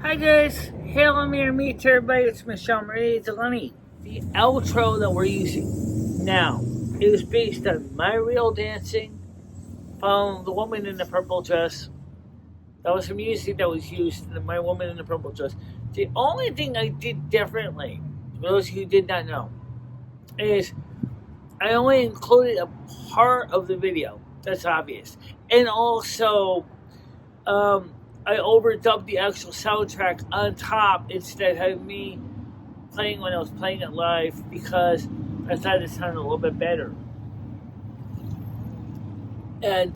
Hi guys, hail me or meet everybody, it's MicheleMarieDalene. The outro that we're using now is based on My Real Dancing from The Woman in the Purple Dress. That was the music that was used in My Woman in the Purple Dress. The only thing I did differently, for those who did not know, is I only included a part of the video. That's obvious. And also, I overdubbed the actual soundtrack on top instead of having me playing when I was playing it live because I thought it sounded a little bit better. And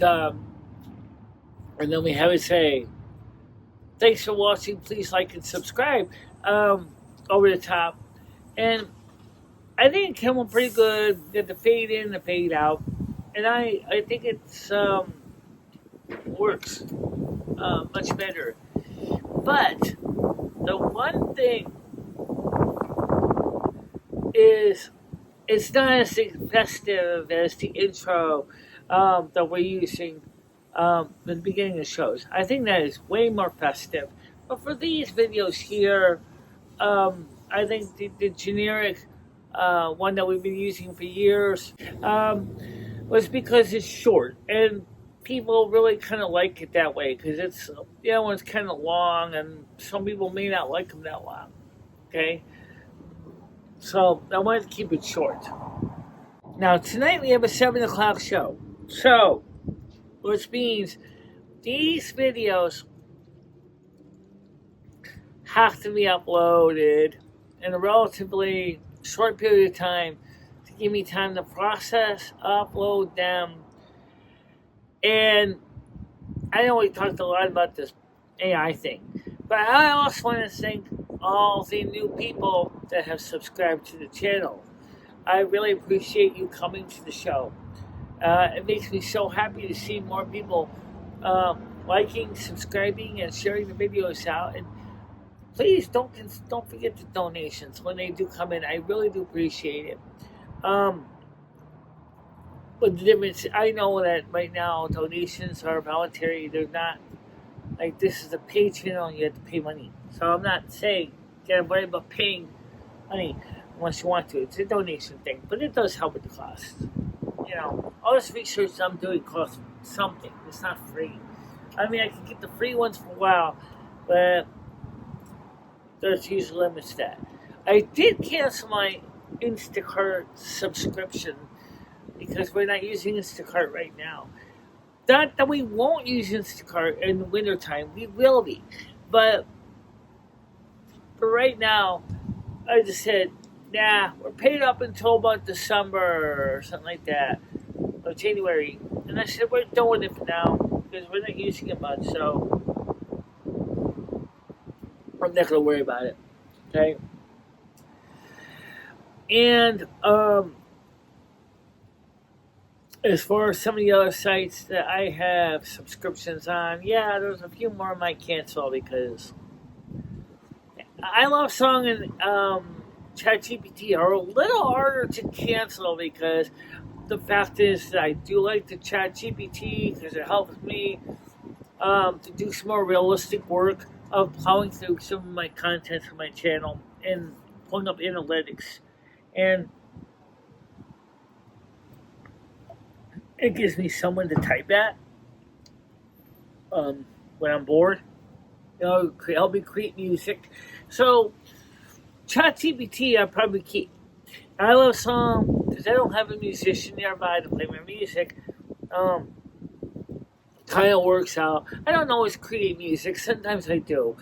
then we have it say, thanks for watching, please like and subscribe, over the top. And I think it came out pretty good. Get the fade in, the fade out. And I think it's works much better. But the one thing is it's not as festive as the intro that we're using in the beginning of shows. I think that is way more festive. But for these videos here, I think the generic one that we've been using for years was because it's short and people really kind of like it that way because it's it's kind of long and some people may not like them that long. Okay, so I wanted to keep it short. Now tonight we have a 7 o'clock show, so which means these videos have to be uploaded in a relatively short period of time to give me time to process, upload them. And I know we talked a lot about this AI thing, but I also want to thank all the new people that have subscribed to the channel. I really appreciate you coming to the show. It makes me so happy to see more people liking, subscribing, and sharing the videos out. And please don't forget the donations when they do come in. I really do appreciate it. But the difference, I know that right now donations are voluntary. They're not like this is a paid channel and you have to pay money. So I'm not saying get worried about paying money unless you want to. It's a donation thing, but it does help with the cost. All this research I'm doing costs something. It's not free. I mean, I can get the free ones for a while, but there's usually limits to that. I did cancel my Instacart subscription because we're not using Instacart right now. Not that we won't use Instacart in the wintertime. We will be. But for right now, I just said, nah, we're paid up until about December or something like that. Or January. And I said, we're done with it for now because we're not using it much. So I'm not going to worry about it. Okay? And as far as some of the other sites that I have subscriptions on, there's a few more I might cancel because I Love Song and ChatGPT are a little harder to cancel because the fact is that I do like the ChatGPT because it helps me to do some more realistic work of plowing through some of my content for my channel and pulling up analytics. And it gives me someone to type at when I'm bored. Help me create music. So, ChatGPT I'll probably keep. I Love Song, because I don't have a musician nearby to play my music. Kind of works out. I don't always create music. Sometimes I do.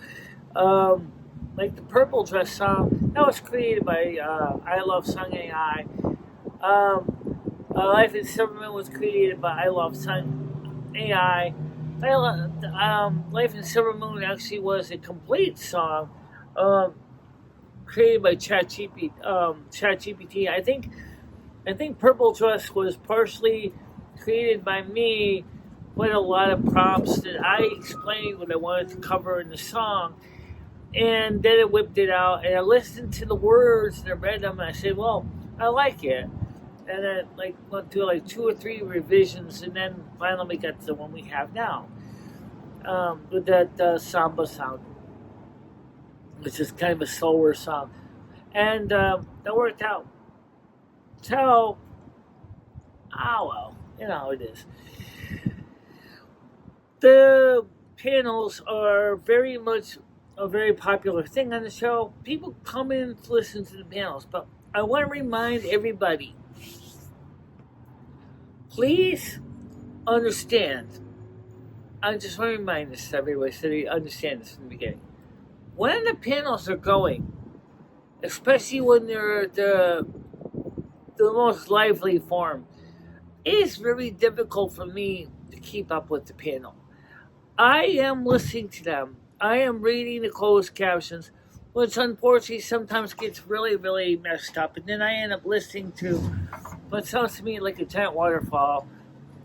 Like the Purple Dress song, that was created by I Love Song AI. Life in Silverman was created by I Love Song AI. Life in Silver Moon actually was a complete song created by ChatGPT. I think Purple Dress was partially created by me with a lot of prompts that I explained what I wanted to cover in the song. And then it whipped it out, and I listened to the words and I read them, and I said, well, I like it. And then went through 2 or 3 revisions, and then finally we got to the one we have now with that samba sound. which is kind of a slower song. And that worked out. So, well, you know how it is. The panels are very much a very popular thing on the show. People come in to listen to the panels, but I want to remind everybody, please understand. I just want to remind this to everybody so they understand this from the beginning. When the panels are going, especially when they're the most lively form, it is very difficult for me to keep up with the panel. I am listening to them. I am reading the closed captions, which unfortunately sometimes gets really, really messed up. And then I end up listening to what sounds to me like a giant waterfall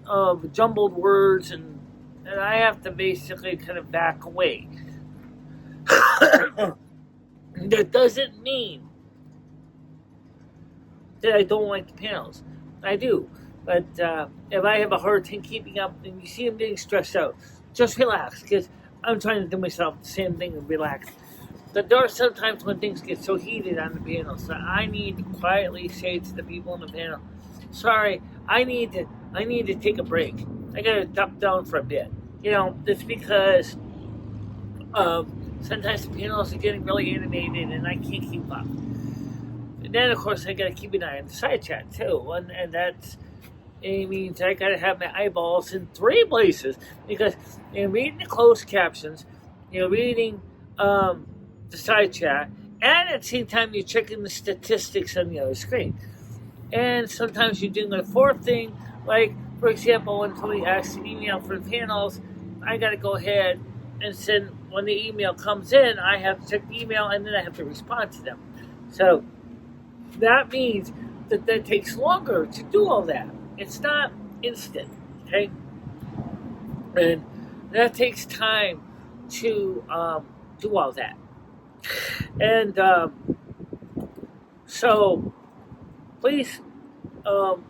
of jumbled words, and I have to basically kind of back away. That doesn't mean that I don't like the panels. I do. But if I have a hard time keeping up and you see them getting stressed out, just relax, because I'm trying to do myself the same thing and relax. But there are sometimes when things get so heated on the panel, so I need to quietly say to the people on the panel, sorry, I need to take a break. I gotta duck down for a bit. You know, it's because sometimes the panels are getting really animated and I can't keep up. And then, of course, I gotta keep an eye on the side chat too, and that's. It means I gotta have my eyeballs in 3 places, because you're reading the closed captions, you're reading the side chat, and at the same time you're checking the statistics on the other screen. And sometimes you're doing a 4th thing, like, for example, when somebody asks an email for the panels, I gotta go ahead and send, when the email comes in, I have to check the email and then I have to respond to them. So that means that takes longer to do all that. It's not instant, okay? And that takes time to do all that. And so please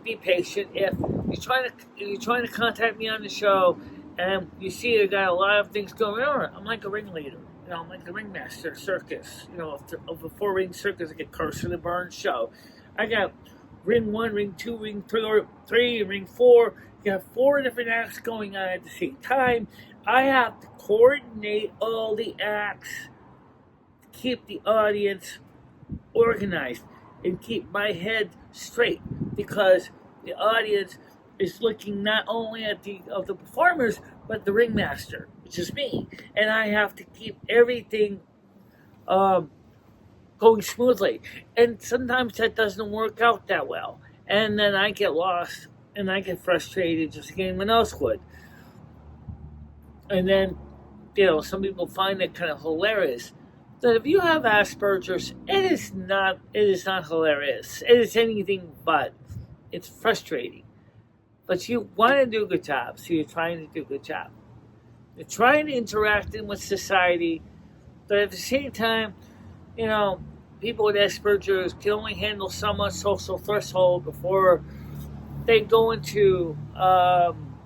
be patient. If you're trying to contact me on the show and you see I got a lot of things going on, I'm like a ringleader. You know, I'm like the ringmaster circus. You know, of a 4-ring circus, like a Curse of the Burn show. I got ring 1, ring 2, ring 3, ring 4. You have 4 different acts going on at the same time. I have to coordinate all the acts, keep the audience organized, and keep my head straight, because the audience is looking not only at the performers, but the ringmaster, which is me, and I have to keep everything going smoothly. And sometimes that doesn't work out that well. And then I get lost and I get frustrated just like anyone else would. And then, you know, some people find it kind of hilarious. That if you have Asperger's, it is not hilarious. It is anything but. It's frustrating. But you want to do a good job, so you're trying to do a good job. You're trying to interact with society, but at the same time, you know, people with Asperger's can only handle so much social threshold before they go into, I'm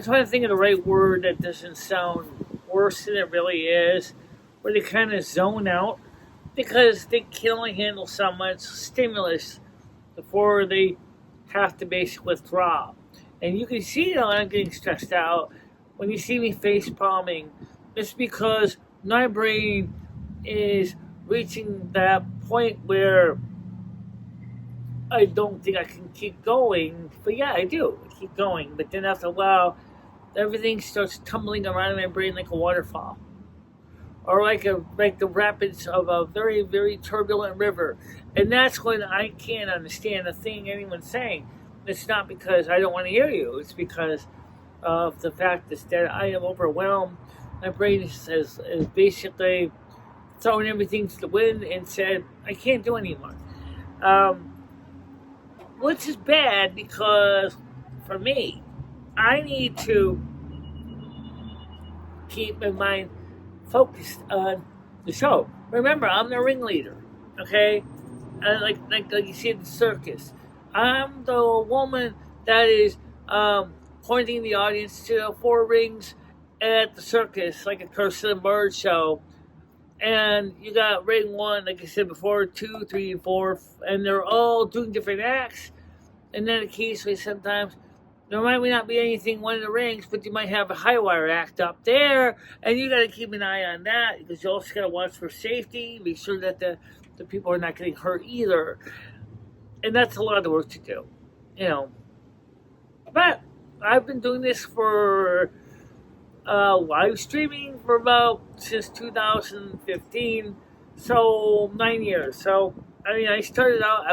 trying to think of the right word that doesn't sound worse than it really is, where they kind of zone out, because they can only handle so much stimulus before they have to basically withdraw. And you can see that I'm getting stressed out when you see me face palming. It's because my brain is reaching that point where I don't think I can keep going. But yeah, I do. I keep going. But then after a while, everything starts tumbling around in my brain like a waterfall. Or like the rapids of a very, very turbulent river. And that's when I can't understand a thing anyone's saying. It's not because I don't want to hear you. It's because of the fact that I am overwhelmed. My brain is basically throwing everything to the wind and said, I can't do anymore. Which is bad, because for me, I need to keep my mind focused on the show. Remember, I'm the ringleader, okay? And like you see in the circus, I'm the woman that is pointing the audience to 4 rings at the circus, like a Curse and Bird show, and you got ring one, like I said before, 2, 3, 4, and they're all doing different acts. And then occasionally, sometimes there might not be anything one of the rings, but you might have a high wire act up there, and you got to keep an eye on that because you also got to watch for safety, make sure that the people are not getting hurt either. And that's a lot of work to do, you know. But I've been doing this for live streaming for since 2015, so 9 years. So I mean, I started out.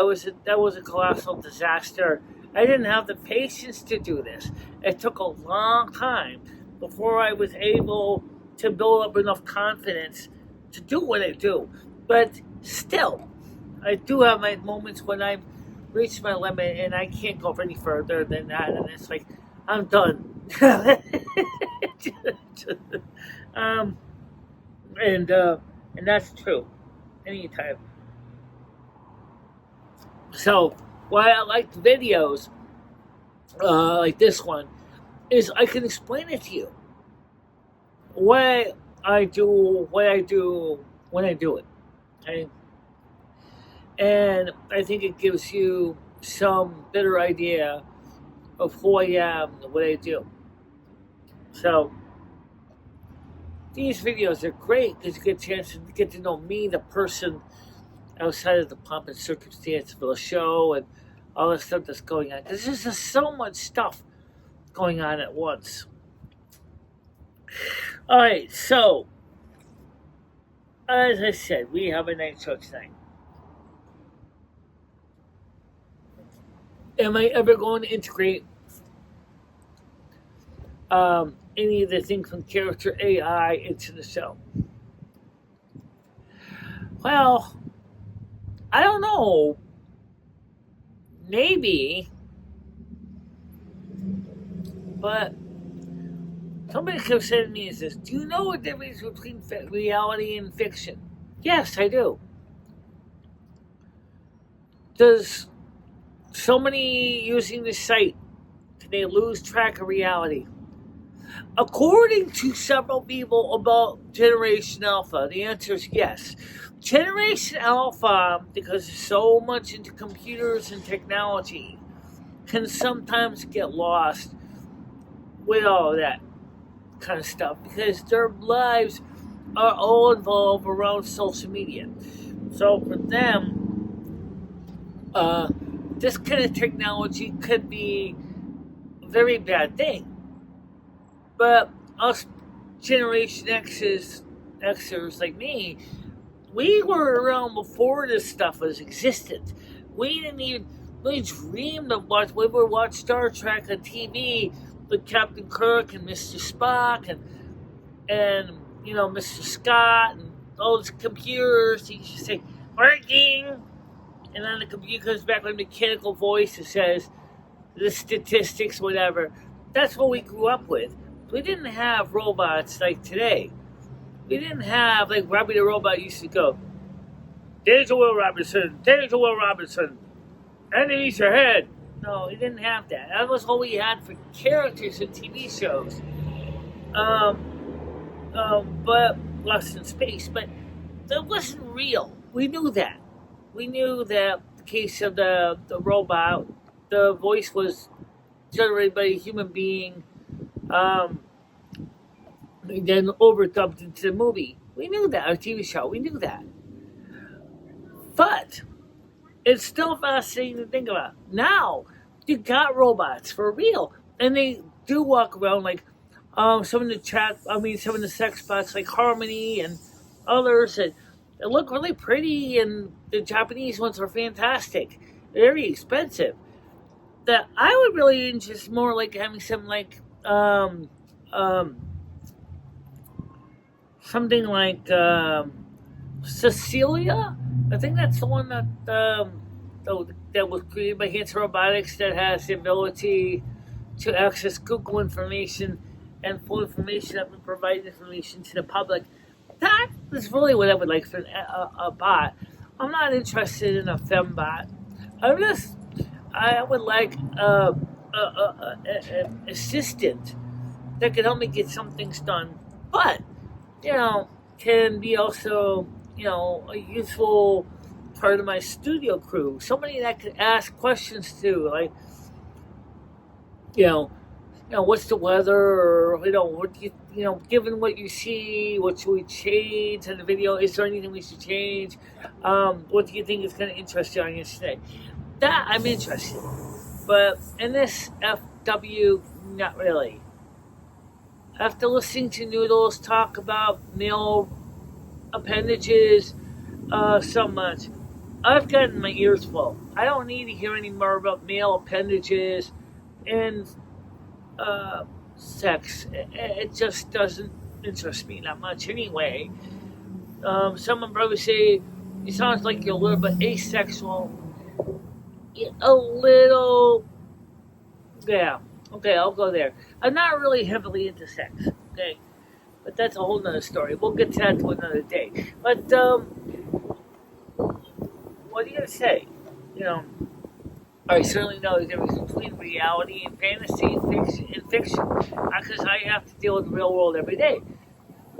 That was a colossal disaster. I didn't have the patience to do this. It took a long time before I was able to build up enough confidence to do what I do. But still, I do have my moments when I've reached my limit and I can't go any further than that. And it's like, I'm done. And that's true. Anytime. So why I like videos like this one is I can explain it to you. What I do when I do it. Okay? And I think it gives you some better idea of who I am and what I do. So these videos are great because you get a chance to get to know me, the person, outside of the pomp and circumstance of the show and all the stuff that's going on. Because there's just so much stuff going on at once. All right, so as I said, we have a night show tonight. Am I ever going to integrate any of the things from character AI into the show? Well, I don't know. Maybe. But somebody kept saying to me, do you know what the difference between reality and fiction? Yes, I do. Does somebody using the site, can they lose track of reality? According to several people about Generation Alpha, the answer is yes. Generation Alpha, because it's so much into computers and technology, can sometimes get lost with all of that kind of stuff because their lives are all involved around social media. So for them, this kind of technology could be a very bad thing. But us Generation Xers like me, we were around before this stuff was existent. We dreamed of we would watch Star Trek on TV with Captain Kirk and Mr. Spock and you know, Mr. Scott and all those computers. He used to say, working. And then the computer comes back with a mechanical voice that says the statistics, whatever. That's what we grew up with. We didn't have robots like today. We didn't have, like Robbie the Robot used to go, there's a Will Robinson, underneath your head. No, we didn't have that. That was all we had for characters in TV shows. But Lost in Space. But that wasn't real. We knew that. We knew that the case of the robot, the voice was generated by a human being, and then overdubbed into the movie. We knew that, our TV show, we knew that. But it's still fascinating to think about. Now, you got robots for real, and they do walk around like some of the sex bots like Harmony and others that look really pretty, and the Japanese ones are fantastic, very expensive. That I would really just more like having some like something like Cecilia. I think that's the one that was created by Hanson Robotics that has the ability to access Google information and full information up and provide information to the public. That is really what I would like for a bot. I'm not interested in a fembot. I would like an assistant that can help me get some things done, but can be also a useful part of my studio crew. Somebody that could ask questions to, like what's the weather, or what do given what you see, what should we change in the video? Is there anything we should change? What do you think is going to interest the audience today? That I'm interested, but in this FW, not really. After listening to Noodles talk about male appendages so much, I've gotten my ears full. I don't need to hear any more about male appendages and sex. It just doesn't interest me that much anyway. Someone probably say, it sounds like you're a little bit asexual. A little, yeah. Okay, I'll go there. I'm not really heavily into sex, okay? But that's a whole nother story. We'll get to that to another day. But, what are you going to say? I certainly know the difference between reality and fantasy and fiction, because I have to deal with the real world every day.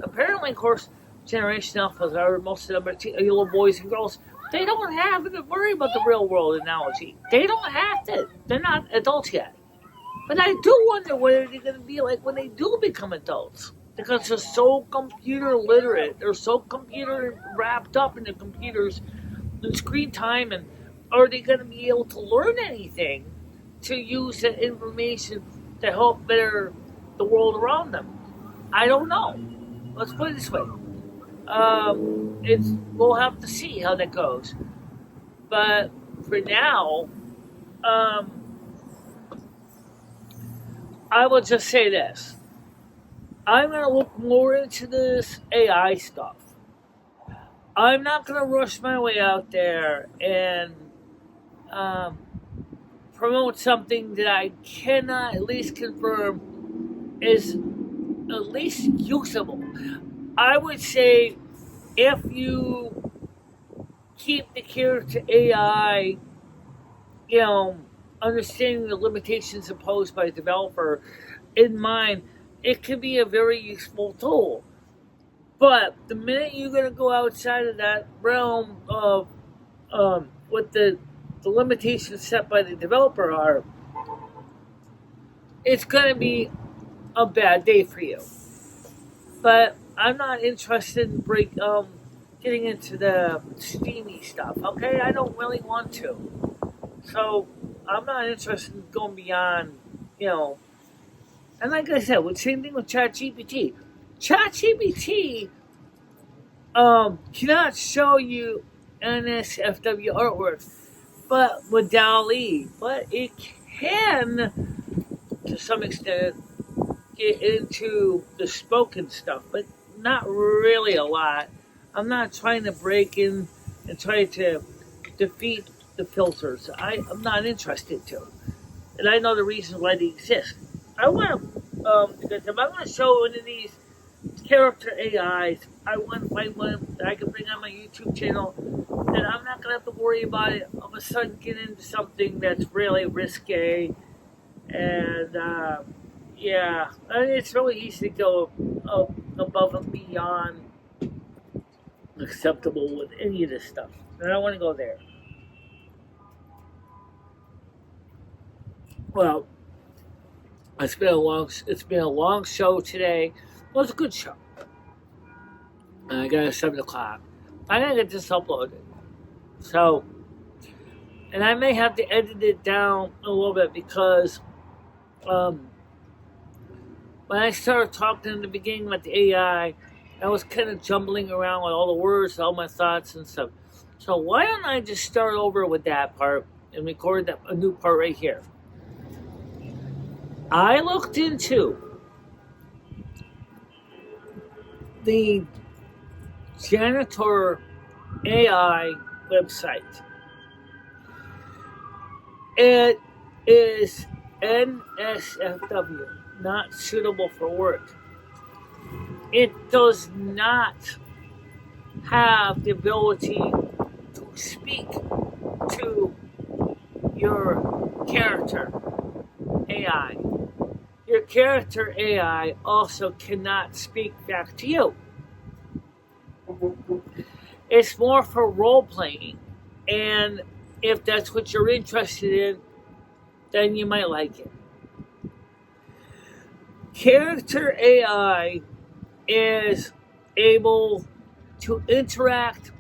Apparently, of course, Generation Alpha, most of them are little boys and girls. They don't have to worry about the real world analogy. They don't have to. They're not adults yet. But I do wonder what they're going to be like when they do become adults. Because they're so computer literate. They're so computer wrapped up in the computers and screen time. And are they going to be able to learn anything to use that information to help better the world around them? I don't know. Let's put it this way. We'll have to see how that goes. But for now, I will just say this. I'm going to look more into this AI stuff. I'm not going to rush my way out there and promote something that I cannot at least confirm is at least usable. I would say if you keep the character AI, understanding the limitations imposed by the developer in mind, it can be a very useful tool. But the minute you're going to go outside of that realm of what the limitations set by the developer are, it's going to be a bad day for you. But I'm not interested in getting into the steamy stuff, okay? I don't really want to. So I'm not interested in going beyond, And like I said, same thing with ChatGPT. ChatGPT cannot show you NSFW artwork, but with DALL-E, but it can, to some extent, get into the spoken stuff, but not really a lot. I'm not trying to break in and try to defeat the filters. I'm not interested to. And I know the reasons why they exist. I want to, because if I'm going to show one of these character AIs, I want to find one that I can bring on my YouTube channel that I'm not going to have to worry about it all of a sudden get into something that's really risque. And, yeah, it's really easy to go above and beyond acceptable with any of this stuff. And I don't want to go there. Well, it's been a long show today. Well, it's a good show. And I got it at 7 o'clock. I gotta get this uploaded. So, and I may have to edit it down a little bit because when I started talking in the beginning about the AI, I was kind of jumbling around with all the words, all my thoughts and stuff. So why don't I just start over with that part and record a new part right here. I looked into the janitor AI website. It is NSFW, not suitable for work. It does not have the ability to speak to your character AI. your character AI also cannot speak back to you. It's more for role playing, and if that's what you're interested in, then you might like it. Character AI is able to interact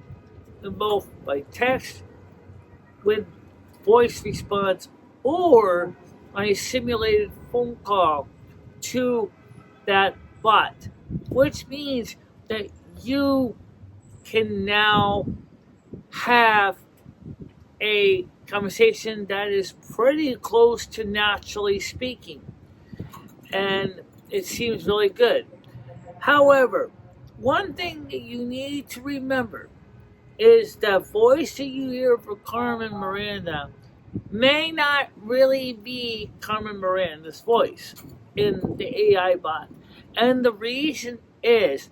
both by text with voice response or on a simulated phone call to that bot, which means that you can now have a conversation that is pretty close to naturally speaking, and it seems really good. However, one thing that you need to remember is the voice that you hear for Carmen Miranda may not really be Carmen Miranda's voice in the AI bot. And the reason is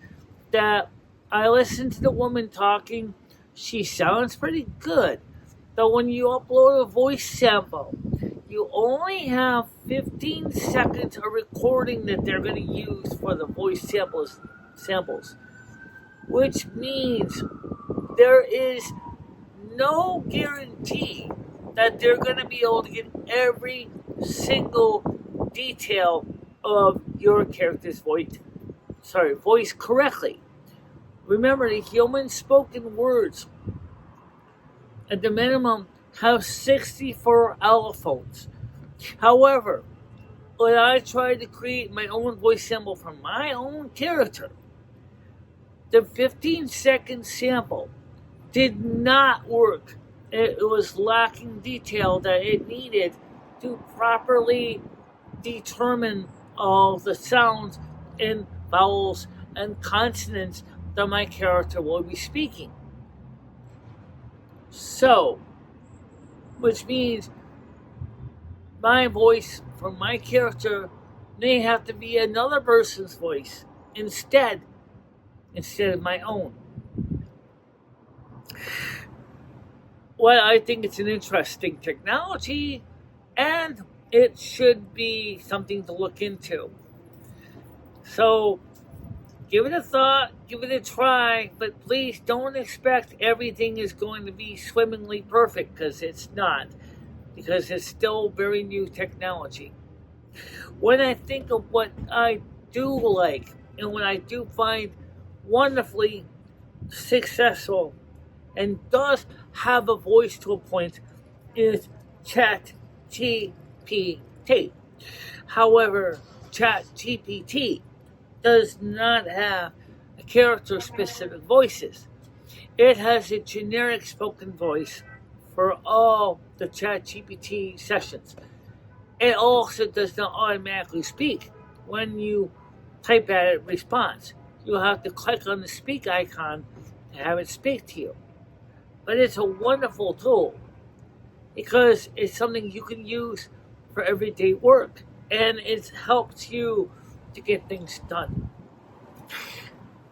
that I listened to the woman talking, she sounds pretty good. But when you upload a voice sample, you only have 15 seconds of recording that they're going to use for the voice samples, which means there is no guarantee that they're going to be able to get every single detail of your character's voice correctly. Remember, the human spoken words at the minimum have 64 allophones. However, when I tried to create my own voice sample for my own character, the 15-second sample did not work. It was lacking detail that it needed to properly determine all the sounds and vowels and consonants that my character will be speaking. So, which means my voice for my character may have to be another person's voice instead of my own. Well, I think it's an interesting technology, and it should be something to look into. So, give it a thought, give it a try, but please don't expect everything is going to be swimmingly perfect, because it's not, because it's still very new technology. When I think of what I do like, and what I do find wonderfully successful, and does have a voice to a point, is ChatGPT. However, ChatGPT does not have character-specific voices. It has a generic spoken voice for all the ChatGPT sessions. It also does not automatically speak when you type at it response. You'll have to click on the speak icon to have it speak to you. But it's a wonderful tool because it's something you can use for everyday work, and it helps you to get things done.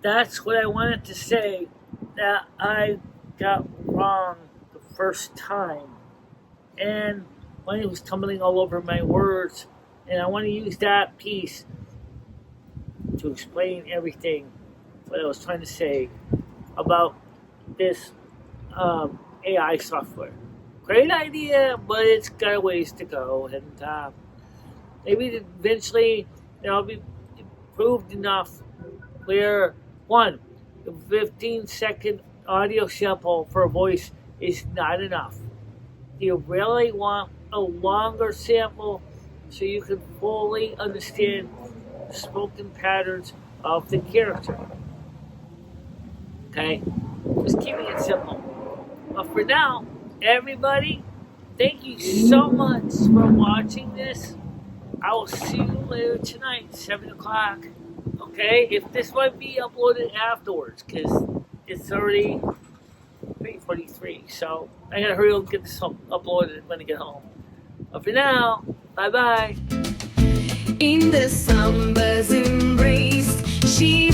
That's what I wanted to say that I got wrong the first time. And when it was tumbling all over my words, and I want to use that piece to explain everything what I was trying to say about this AI software. Great idea, but it's got a ways to go, and maybe eventually it'll be improved enough where, one, the 15-second audio sample for a voice is not enough. You really want a longer sample so you can fully understand the spoken patterns of the character. Okay? Just keeping it simple. But for now, everybody, thank you so much for watching this. I will see you later tonight, 7 o'clock. Okay? If this might be uploaded afterwards, because it's already 3:43. So I gotta hurry up and get this uploaded when I get home. But for now, bye-bye. In the summer's embrace, she